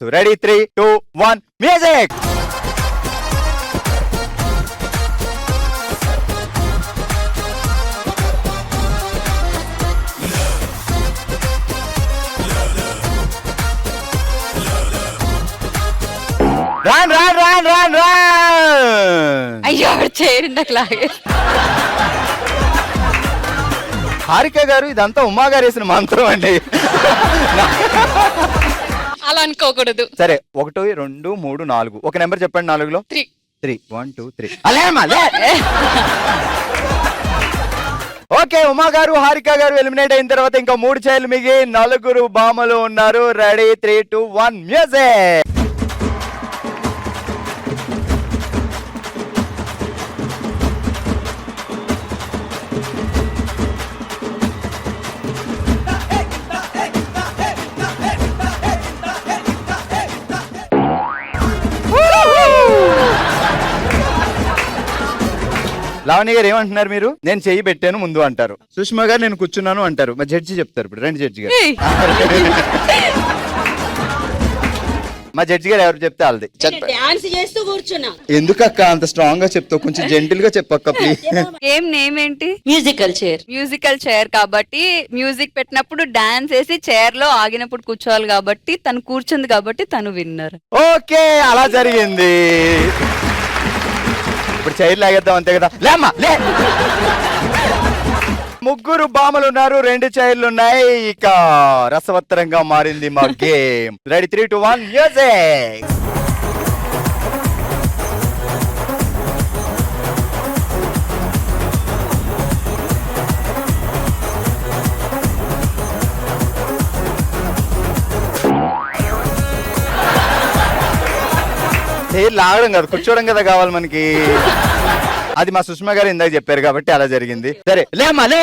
Ready 3, 2, 1 music. Run run run run run. అయ్యో చేయండి నాకు లాగే. హారిక గారు ఇదంతా ఉమా గారు వేసిన మంత్రం అండి. అలా అనుకోకూడదు. సరే 1, 2, 3, 4 ఒక నెంబర్ చెప్పండి. 4లో 3. 3 1 2 3 అలేమా లే. ఓకే, ఉమా గారు హారిక గారు ఎలిమినేట్ అయిన తర్వాత ఇంకా 3 చైర్లు మిగి 4 భామలు ఉన్నారు. Ready 3, 2, 1 music. లావణ్య గారు ఏమంటున్నారు? మీరు నేను చెయ్యి పెట్టాను ముందు అంటారు. సుష్మా గారు నేను కూర్చున్నాను అంటారు. మా జడ్జి చెప్తారు. ఇప్పుడు రెండు జడ్జి గారు. మా జడ్జి గారు ఎవరు చెప్తే వాళ్ళది. డాన్స్ చేస్తూ కూర్చున్నా. ఎందుకక్క అంత స్ట్రాంగ్ గా చెప్తావు? కొంచెం జెంటిల్ గా చెప్పక్క ప్లీజ్. ఏం నేమ్ ఏంటి? Musical chair. మ్యూజికల్ చైర్ కాబట్టి మ్యూజిక్ పెట్టినప్పుడు డాన్స్ వేసి చైర్ లో ఆగినప్పుడు కూర్చోవాలి కాబట్టి తను కూర్చుంది కాబట్టి తను విన్నర్. ఓకే, అలా జరిగింది. ఇప్పుడు చైర్ లాగేద్దాం అంతే కదా. లేమ్మా లే. 3 భామలు ఉన్నారు, 2 చైర్లు ఉన్నాయి. ఇక రసవత్తరంగా మారింది మా గేమ్. Ready 3, 2, 1 music. చైర్ లాగడం కాదు, కూర్చోవడం కదా కావాలి మనకి. అది మా సుష్మా గారు ఇందాక చెప్పారు కాబట్టి అలా జరిగింది. సరే లేమ్మా లే.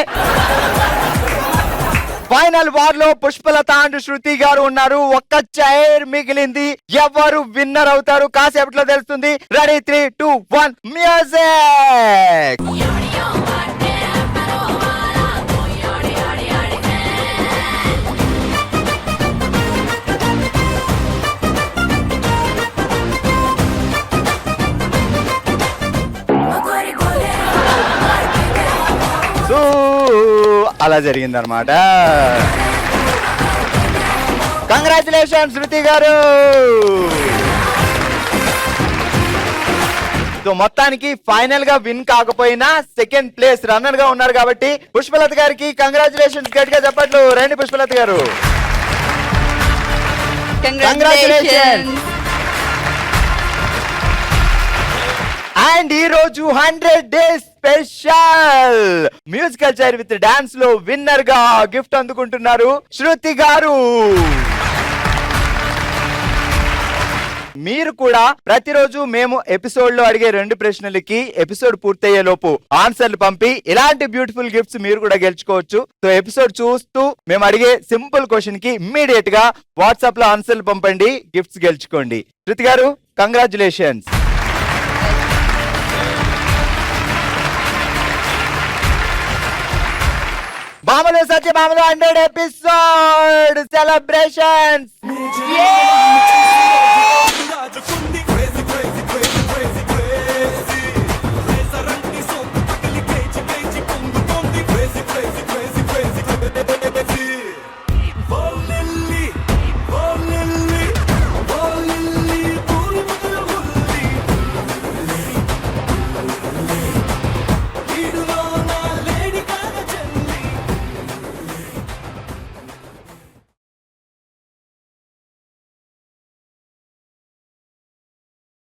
ఫైనల్ వార్ లో పుష్పలత అండ్ శృతి గారు ఉన్నారు. ఒక్క చైర్ మిగిలింది. ఎవరు విన్నర్ అవుతారు కాసేపట్లో తెలుస్తుంది. Ready 3, 2, 1 music. అలా జరిగింది అనమాట. కంగ్రాచులేషన్ శృతి గారు. సో మొత్తానికి ఫైనల్ గా విన్ కాకపోయినా సెకండ్ ప్లేస్ రన్నర్ గా ఉన్నారు కాబట్టి పుష్పలత గారికి కంగ్రాచులేషన్స్. గట్టిగా చెప్పట్లు. రండి పుష్పలత గారు. కంగ్రాచులేషన్. అండ్ ఈ రోజు 100 days special musical chair with dance లో విన్నర్ గా గిఫ్ట్ అందుకుంటున్నారు శృతి గారు. మీరు కూడా ప్రతిరోజు మేము ఎపిసోడ్ లో అడిగే 2 ప్రశ్నలకి ఎపిసోడ్ పూర్తయ్యే లోపు ఆన్సర్లు పంపి ఇలాంటి బ్యూటిఫుల్ గిఫ్ట్స్ మీరు కూడా గెలుచుకోవచ్చు. సో ఎపిసోడ్ చూస్తూ మేము అడిగే సింపుల్ క్వశ్చన్ కి ఇమ్మీడియట్ గా వాట్సాప్ లో ఆన్సర్లు పంపండి, గిఫ్ట్స్ గెలుచుకోండి. శృతి గారు కంగ్రాచులేషన్స్. భామలు సత్యభామలు 100 episode celebrations.